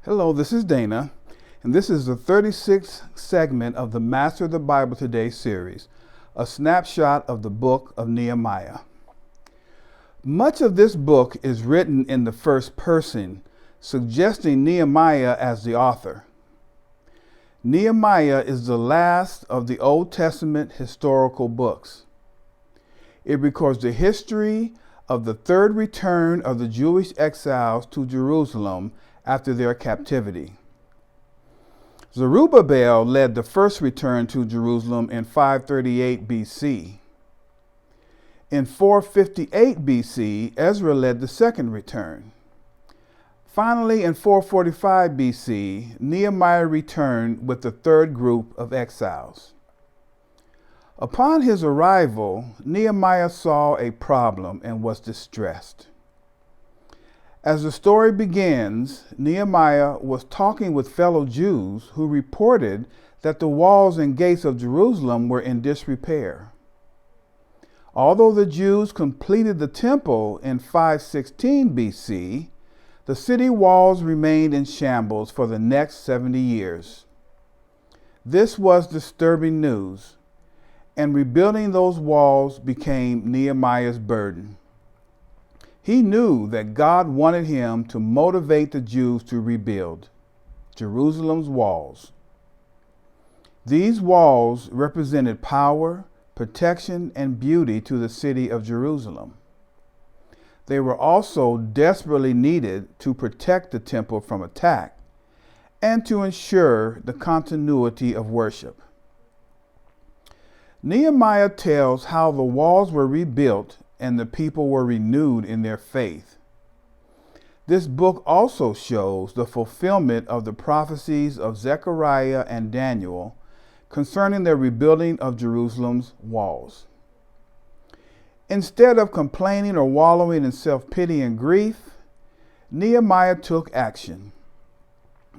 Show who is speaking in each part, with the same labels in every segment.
Speaker 1: Hello, this is Dana, and this is the 36th segment of the Master the Bible Today series, a snapshot of the book of Nehemiah. Much of this book is written in the first person, suggesting Nehemiah as the author. Nehemiah is the last of the Old Testament historical books. It records the history of the third return of the Jewish exiles to Jerusalem after their captivity. Zerubbabel led the first return to Jerusalem in 538 BC. In 458 BC, Ezra led the second return. Finally, in 445 BC, Nehemiah returned with the third group of exiles. Upon his arrival, Nehemiah saw a problem and was distressed. As the story begins, Nehemiah was talking with fellow Jews who reported that the walls and gates of Jerusalem were in disrepair. Although the Jews completed the temple in 516 BC, the city walls remained in shambles for the next 70 years. This was disturbing news, and rebuilding those walls became Nehemiah's burden. He knew that God wanted him to motivate the Jews to rebuild Jerusalem's walls. These walls represented power, protection, and beauty to the city of Jerusalem. They were also desperately needed to protect the temple from attack and to ensure the continuity of worship. Nehemiah tells how the walls were rebuilt and the people were renewed in their faith. This book also shows the fulfillment of the prophecies of Zechariah and Daniel concerning the rebuilding of Jerusalem's walls. Instead of complaining or wallowing in self-pity and grief, Nehemiah took action.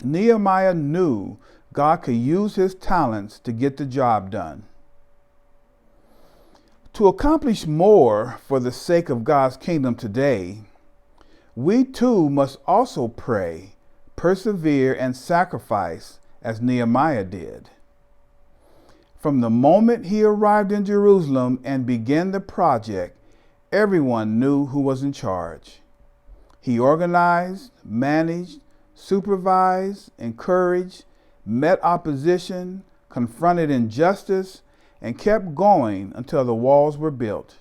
Speaker 1: Nehemiah knew God could use his talents to get the job done. To accomplish more for the sake of God's kingdom today, we too must also pray, persevere, and sacrifice as Nehemiah did. From the moment he arrived in Jerusalem and began the project, everyone knew who was in charge. He organized, managed, supervised, encouraged, met opposition, confronted injustice, and kept going until the walls were built.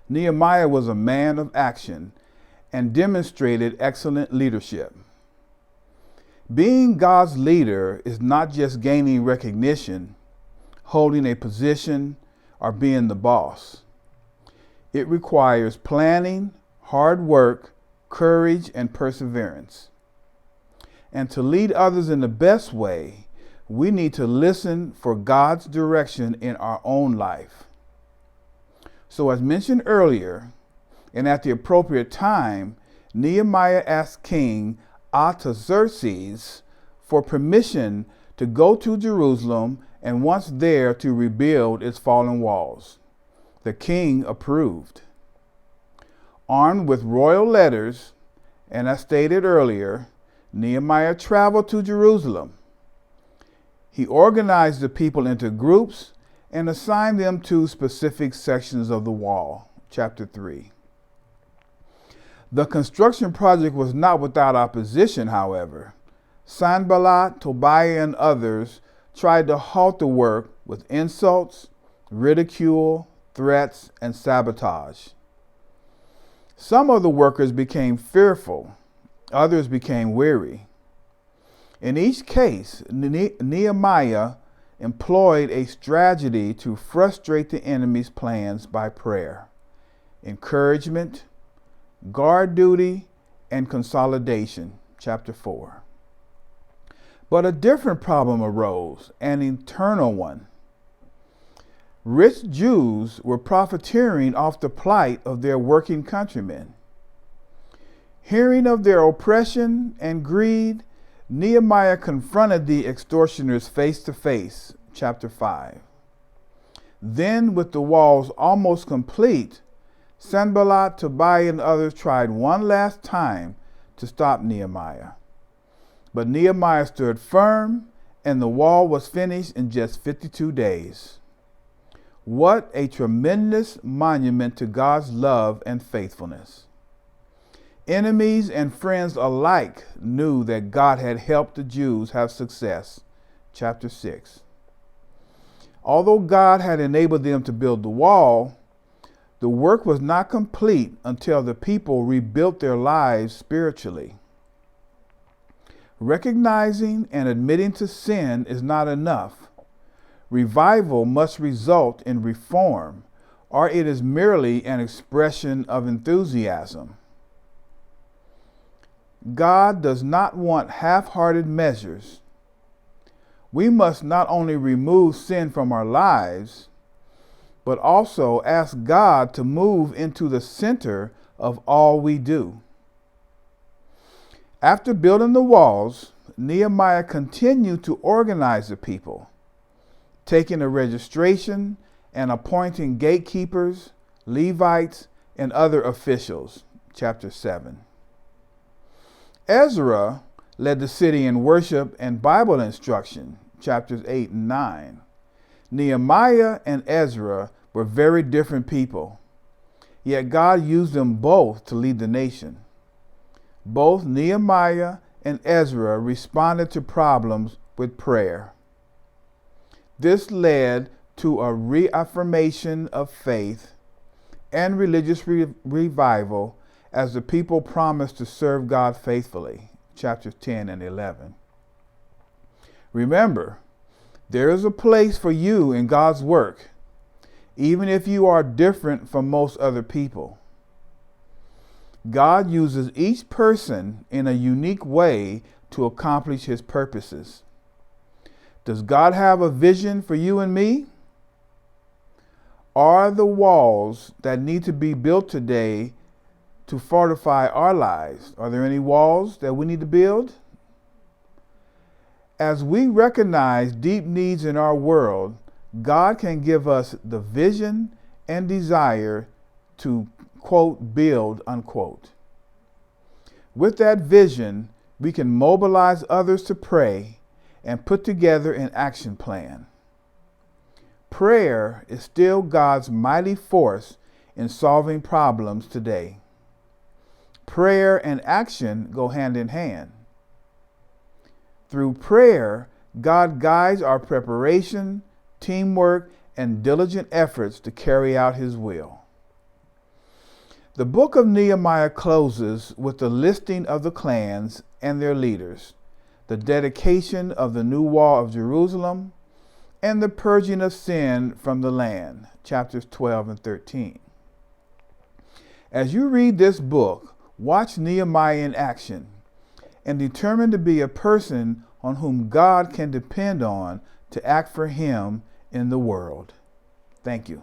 Speaker 1: Nehemiah was a man of action and demonstrated excellent leadership. Being God's leader is not just gaining recognition, holding a position, or being the boss. It requires planning, hard work, courage, and perseverance. And to lead others in the best way, we need to listen for God's direction in our own life. So as mentioned earlier, and at the appropriate time, Nehemiah asked King Artaxerxes for permission to go to Jerusalem and once there to rebuild its fallen walls. The king approved. Armed with royal letters, and as stated earlier, Nehemiah traveled to Jerusalem. He organized the people into groups and assigned them to specific sections of the wall. Chapter 3. The construction project was not without opposition, however. Sanballat, Tobiah, and others tried to halt the work with insults, ridicule, threats, and sabotage. Some of the workers became fearful, others became weary. In each case, Nehemiah employed a strategy to frustrate the enemy's plans by prayer, encouragement, guard duty, and consolidation. Chapter 4. But a different problem arose, an internal one. Rich Jews were profiteering off the plight of their working countrymen. Hearing of their oppression and greed, Nehemiah confronted the extortioners face to face. Chapter 5. Then, with the walls almost complete, Sanballat, Tobiah, and others tried one last time to stop Nehemiah. But Nehemiah stood firm, and the wall was finished in just 52 days. What a tremendous monument to God's love and faithfulness. Enemies and friends alike knew that God had helped the Jews have success. Chapter 6. Although God had enabled them to build the wall, the work was not complete until the people rebuilt their lives spiritually. Recognizing and admitting to sin is not enough. Revival must result in reform, or it is merely an expression of enthusiasm. God does not want half-hearted measures. We must not only remove sin from our lives, but also ask God to move into the center of all we do. After building the walls, Nehemiah continued to organize the people, taking a registration and appointing gatekeepers, Levites, and other officials. Chapter 7. Ezra led the city in worship and Bible instruction. Chapters 8 and 9. Nehemiah and Ezra were very different people, yet God used them both to lead the nation. Both Nehemiah and Ezra responded to problems with prayer. This led to a reaffirmation of faith and religious revival as the people promised to serve God faithfully. Chapters 10 and 11. Remember, there is a place for you in God's work, even if you are different from most other people. God uses each person in a unique way to accomplish his purposes. Does God have a vision for you and me? Are the walls that need to be built today to fortify our lives? Are there any walls that we need to build? As we recognize deep needs in our world, God can give us the vision and desire to, quote, build, unquote. With that vision, we can mobilize others to pray and put together an action plan. Prayer is still God's mighty force in solving problems today. Prayer and action go hand in hand. Through prayer, God guides our preparation, teamwork, and diligent efforts to carry out his will. The book of Nehemiah closes with the listing of the clans and their leaders, the dedication of the new wall of Jerusalem, and the purging of sin from the land, chapters 12 and 13. As you read this book, watch Nehemiah in action and determine to be a person on whom God can depend on to act for him in the world. Thank you.